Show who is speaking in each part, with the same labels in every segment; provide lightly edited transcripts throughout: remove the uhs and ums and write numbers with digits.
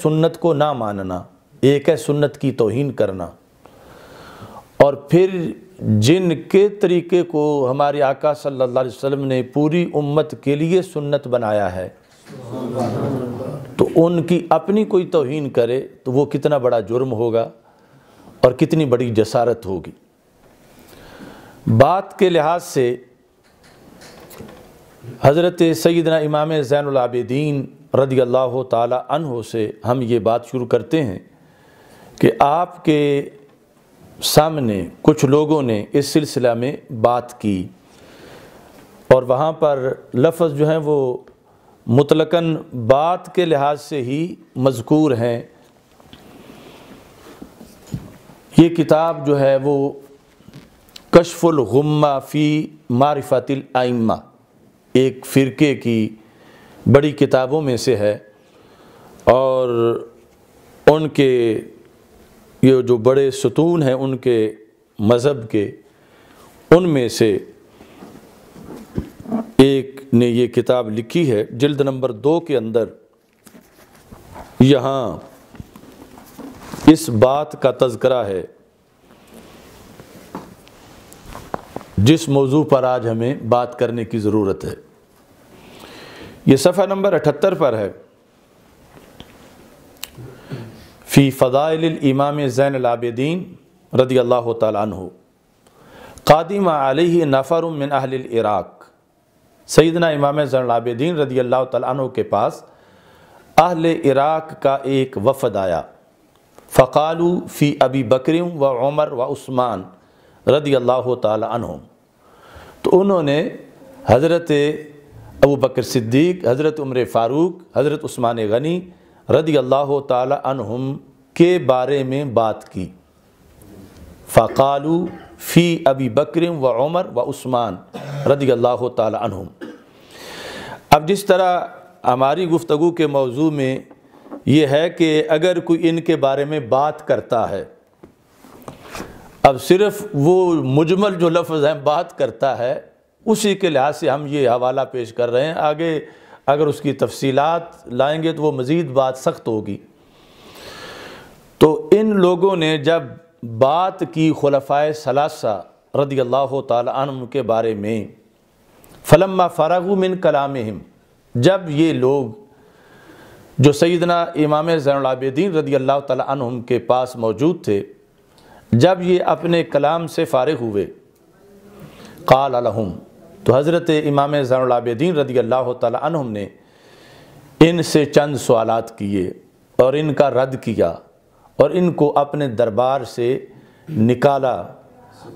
Speaker 1: سنت کو نہ ماننا، ایک ہے سنت کی توہین کرنا، اور پھر جن کے طریقے کو ہمارے آقا صلی اللہ علیہ وسلم نے پوری امت کے لیے سنت بنایا ہے تو ان کی اپنی کوئی توہین کرے تو وہ کتنا بڑا جرم ہوگا اور کتنی بڑی جسارت ہوگی۔ بات کے لحاظ سے حضرت سیدنا امام زین العابدین رضی اللہ تعالی عنہ سے ہم یہ بات شروع کرتے ہیں کہ آپ کے سامنے کچھ لوگوں نے اس سلسلہ میں بات کی، اور وہاں پر لفظ جو ہیں وہ مطلقاً بات کے لحاظ سے ہی مذکور ہیں۔ یہ کتاب جو ہے وہ کشف الغمہ فی معرفت الائمہ ایک فرقے کی بڑی کتابوں میں سے ہے، اور ان کے یہ جو بڑے ستون ہیں ان کے مذہب کے، ان میں سے ایک نے یہ کتاب لکھی ہے، جلد نمبر 2 کے اندر یہاں اس بات کا تذکرہ ہے جس موضوع پر آج ہمیں بات کرنے کی ضرورت ہے۔ یہ صفحہ نمبر 78 پر ہے، فی فضائل الامام زین العابدین رضی اللہ تعالی عنہ، قادم علیہ نفر من اہل العراق۔ سیدنا امام زین العابدین رضی اللہ تعالی عنہ کے پاس اہل عراق کا ایک وفد آیا، فقالوا فی ابی بکر و عمر و عثمان رضی اللہ تعالی عنہم، تو انہوں نے حضرت ابو بکر صدیق، حضرت عمر فاروق، حضرت عثمان غنی رضی اللہ تعالی عنہم کے بارے میں بات کی۔ فقالوا فی ابی بکر و عمر و عثمان رضی اللہ تعالی عنہم۔ اب جس طرح ہماری گفتگو کے موضوع میں یہ ہے کہ اگر کوئی ان کے بارے میں بات کرتا ہے، اب صرف وہ مجمل جو لفظ ہیں بات کرتا ہے، اسی کے لحاظ سے ہم یہ حوالہ پیش کر رہے ہیں، آگے اگر اس کی تفصیلات لائیں گے تو وہ مزید بات سخت ہوگی۔ تو ان لوگوں نے جب بات کی خلفائے ثلاثہ رضی اللہ تعالی عنہم کے بارے میں، فلما فرغوا من کلامہم، جب یہ لوگ جو سیدنا امام زین العابدین رضی اللہ تعالی عنہم کے پاس موجود تھے، جب یہ اپنے کلام سے فارغ ہوئے، قال لہم، تو حضرت امام زین العابدین رضی اللہ تعالی عنہم نے ان سے چند سوالات کیے اور ان کا رد کیا، اور ان کو اپنے دربار سے نکالا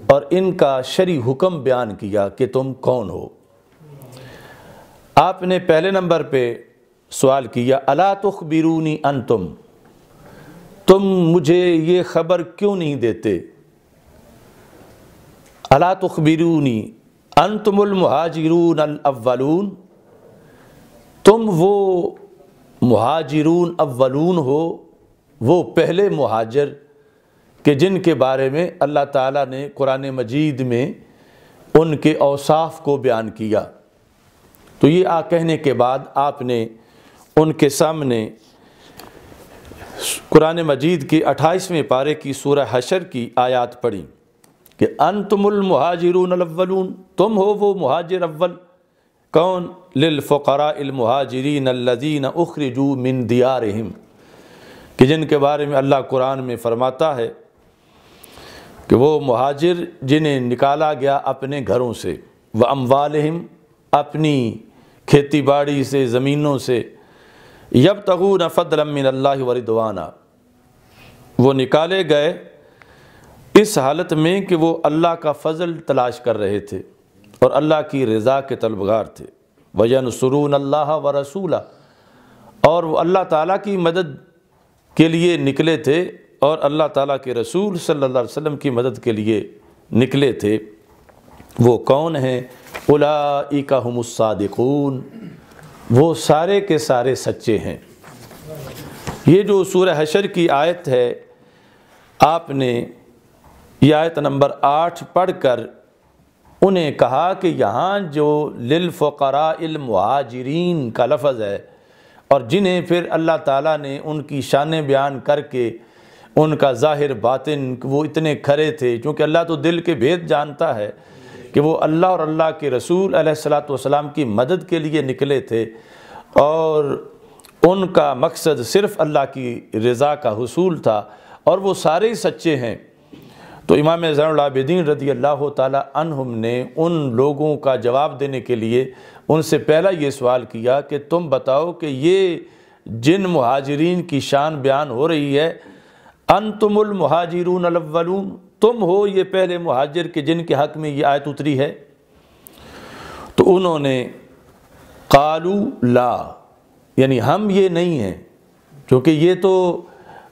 Speaker 1: اور ان کا شرعی حکم بیان کیا کہ تم کون ہو۔ آپ نے پہلے نمبر پہ سوال کیا، الا تخبرونی انتم، تم مجھے یہ خبر کیوں نہیں دیتے؟ الا تخبرونی انتم المہاجرون الاولون، تم وہ مہاجرون اولون ہو، وہ پہلے مہاجر کہ جن کے بارے میں اللہ تعالیٰ نے قرآن مجید میں ان کے اوصاف کو بیان کیا۔ تو یہ کہنے کے بعد آپ نے ان کے سامنے قرآن مجید کے 28ویں پارے کی سورہ حشر کی آیات پڑھی کہ انتم المہاجرون الاولون، تم ہو وہ مہاجر اول، کون؟ للفقراء المہاجرین الذین اخرجوا من دیارہم، کہ جن کے بارے میں اللہ قرآن میں فرماتا ہے کہ وہ مہاجر جنہیں نکالا گیا اپنے گھروں سے، واموالہم، اپنی کھیتی باڑی سے، زمینوں سے، یبتغون فضلا من اللہ ورضوانا، وہ نکالے گئے اس حالت میں کہ وہ اللہ کا فضل تلاش کر رہے تھے اور اللہ کی رضا کے طلبگار تھے، وَيَنْصُرُونَ اللَّهَ وَرَسُولَهُ، اور وہ اللہ تعالیٰ کی مدد کے لیے نکلے تھے اور اللہ تعالیٰ کے رسول صلی اللہ علیہ وسلم کی مدد کے لیے نکلے تھے۔ وہ کون ہیں؟ اولئک ھم الصادقون، وہ سارے کے سارے سچے ہیں۔ یہ جو سورہ حشر کی آیت ہے، آپ نے یہ آیت نمبر 8 پڑھ کر انہیں کہا کہ یہاں جو للفقراء المہاجرین کا لفظ ہے اور جنہیں پھر اللہ تعالیٰ نے ان کی شانیں بیان کر کے ان کا ظاہر باطن وہ اتنے کھرے تھے، چونکہ اللہ تو دل کے بھید جانتا ہے کہ وہ اللہ اور اللہ کے رسول علیہ الصلاۃ والسلام کی مدد کے لیے نکلے تھے اور ان کا مقصد صرف اللہ کی رضا کا حصول تھا، اور وہ سارے ہی سچے ہیں۔ تو امام زین العابدین رضی اللہ تعالی عنہم نے ان لوگوں کا جواب دینے کے لیے ان سے پہلا یہ سوال کیا کہ تم بتاؤ کہ یہ جن مہاجرین کی شان بیان ہو رہی ہے، انتم المہاجرون الاولون، تم ہو یہ پہلے مہاجر کہ جن کے حق میں یہ آیت اتری ہے؟ تو انہوں نے قالوا لا، یعنی ہم یہ نہیں ہیں، کیونکہ یہ تو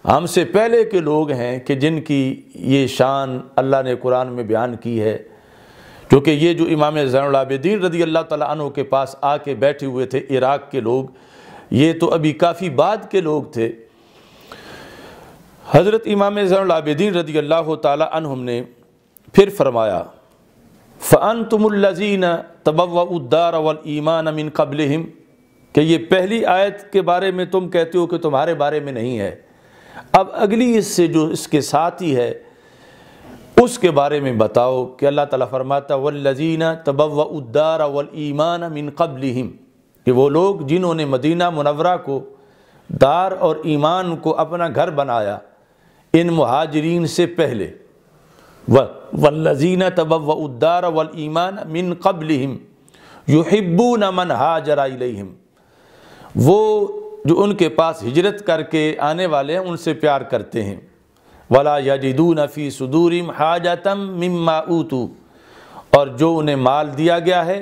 Speaker 1: ہم سے پہلے کے لوگ ہیں کہ جن کی یہ شان اللہ نے قرآن میں بیان کی ہے، کیونکہ یہ جو امام زین العابدین رضی اللہ تعالیٰ عنہ کے پاس آ کے بیٹھے ہوئے تھے عراق کے لوگ، یہ تو ابھی کافی بعد کے لوگ تھے۔ حضرت امام زین العابدین رضی اللہ تعالیٰ عنہم نے پھر فرمایا فَأَنْتُمُ الَّذِينَ تَبَوَّؤُوا الدَّارَ وَالْإِيمَانَ مِنْ قَبْلِهِمْ، کہ یہ پہلی آیت کے بارے میں تم کہتے ہو کہ تمہارے بارے میں نہیں ہے، اب اگلی اس سے جو اس کے ساتھ ہی ہے اس کے بارے میں بتاؤ کہ اللہ تعالیٰ فرماتا وَالَّذِينَ تَبَوَّؤُوا الدَّارَ وَالْإِيمَانَ مِنْ قَبْلِهِمْ، کہ وہ لوگ جنہوں نے مدینہ منورہ کو دار اور ایمان کو اپنا گھر بنایا ان مہاجرین سے پہلے، وَالَّذِينَ تَبَوَّؤُوا الدَّارَ وَالْإِيمَانَ مِنْ قَبْلِهِمْ يُحِبُّونَ مَنْ هَاجَرَ إِلَيْهِمْ، وہ جو ان کے پاس ہجرت کر کے آنے والے ہیں ان سے پیار کرتے ہیں، وَلَا يَجِدُونَ فِي صُدُورِهِمْ حَاجَةً مِّمَّا أُوتُوا، اور جو انہیں مال دیا گیا ہے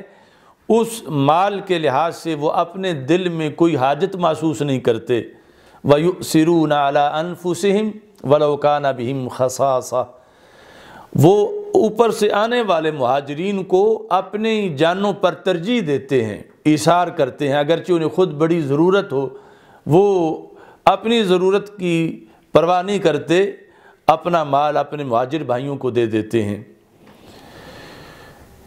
Speaker 1: اس مال کے لحاظ سے وہ اپنے دل میں کوئی حاجت محسوس نہیں کرتے، وَيُؤْثِرُونَ عَلَىٰ أَنفُسِهِمْ وَلَوْ كَانَ بِهِمْ خَصَاصَةٌ، وہ اوپر سے آنے والے مہاجرین کو اپنی جانوں پر ترجیح دیتے ہیں، ایثار کرتے ہیں، اگرچہ انہیں خود بڑی ضرورت ہو وہ اپنی ضرورت کی پرواہ نہیں کرتے، اپنا مال اپنے مہاجر بھائیوں کو دے دیتے ہیں۔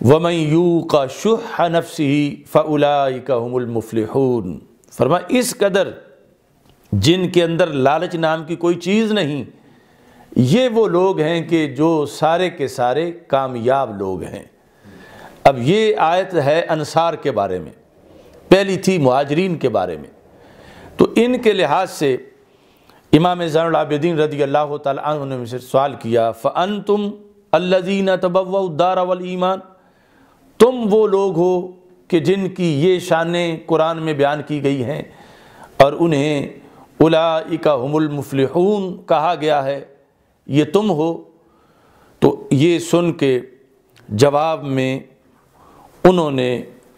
Speaker 1: وَمَنْ يُوقَ شُحَّ نَفْسِهِ فَأُولَٰئِكَ هُمُ الْمُفْلِحُونَ، فرمایا اس قدر جن کے اندر لالچ نام کی کوئی چیز نہیں، یہ وہ لوگ ہیں کہ جو سارے کے سارے کامیاب لوگ ہیں۔ اب یہ آیت ہے انصار کے بارے میں، پہلی تھی مہاجرین کے بارے میں، تو ان کے لحاظ سے امام زین العابدین رضی اللہ تعالیٰ عنہ نے مجھ سے سوال کیا فَأَنْتُمْ الَّذِينَ تَبَوَّؤُوا الدَّارَ وَالْإِيمَانَ، تم وہ لوگ ہو کہ جن کی یہ شانیں قرآن میں بیان کی گئی ہیں اور انہیں اولئک هم المفلحون کہا گیا ہے، یہ تم ہو؟ تو یہ سن کے جواب میں انہوں نے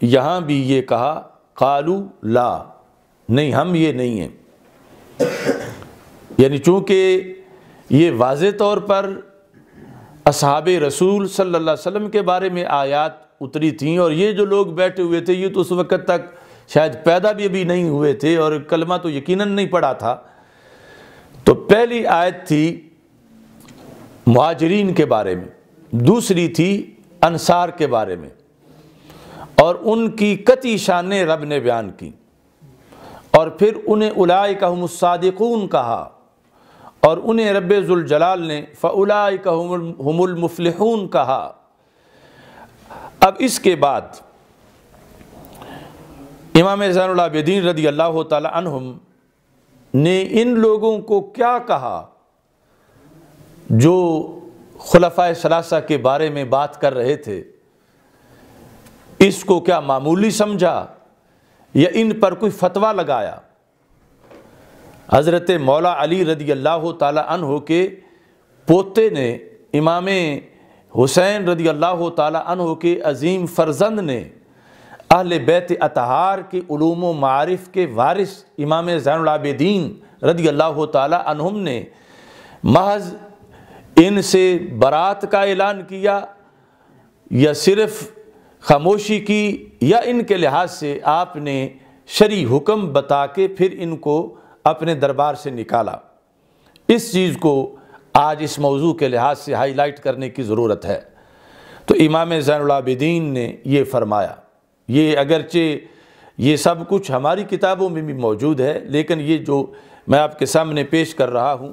Speaker 1: یہاں بھی یہ کہا قالوا لا، نہیں ہم یہ نہیں ہیں، یعنی چونکہ یہ واضح طور پر اصحاب رسول صلی اللہ علیہ وسلم کے بارے میں آیات اتری تھیں، اور یہ جو لوگ بیٹھے ہوئے تھے یہ تو اس وقت تک شاید پیدا بھی ابھی نہیں ہوئے تھے اور کلمہ تو یقیناً نہیں پڑھا تھا۔ تو پہلی آیت تھی مہاجرین کے بارے میں، دوسری تھی انصار کے بارے میں، اور ان کی قطعی شانیں رب نے بیان کی، اور پھر انہیں اولئک هم الصادقون کہا، اور انہیں رب ذوالجلال نے فاولئک هم المفلحون کہا۔ اب اس کے بعد امام زین العابدین رضی اللہ تعالی عنہم نے ان لوگوں کو کیا کہا جو خلفائے ثلاثہ کے بارے میں بات کر رہے تھے؟ اس کو کیا معمولی سمجھا یا ان پر کوئی فتویٰ لگایا؟ حضرت مولا علی رضی اللہ تعالی عنہ کے پوتے نے امام حسین رضی اللہ تعالی عنہ کے عظیم فرزند نے اہل بیت اطہار کے علوم و معارف کے وارث امام زین العابدین رضی اللہ تعالی عنہم نے محض ان سے برات کا اعلان کیا یا صرف خاموشی کی، یا ان کے لحاظ سے آپ نے شرعی حکم بتا کے پھر ان کو اپنے دربار سے نکالا؟ اس چیز کو آج اس موضوع کے لحاظ سے ہائی لائٹ کرنے کی ضرورت ہے۔ تو امام زین العابدین نے یہ فرمایا، یہ اگرچہ یہ سب کچھ ہماری کتابوں میں بھی موجود ہے، لیکن یہ جو میں آپ کے سامنے پیش کر رہا ہوں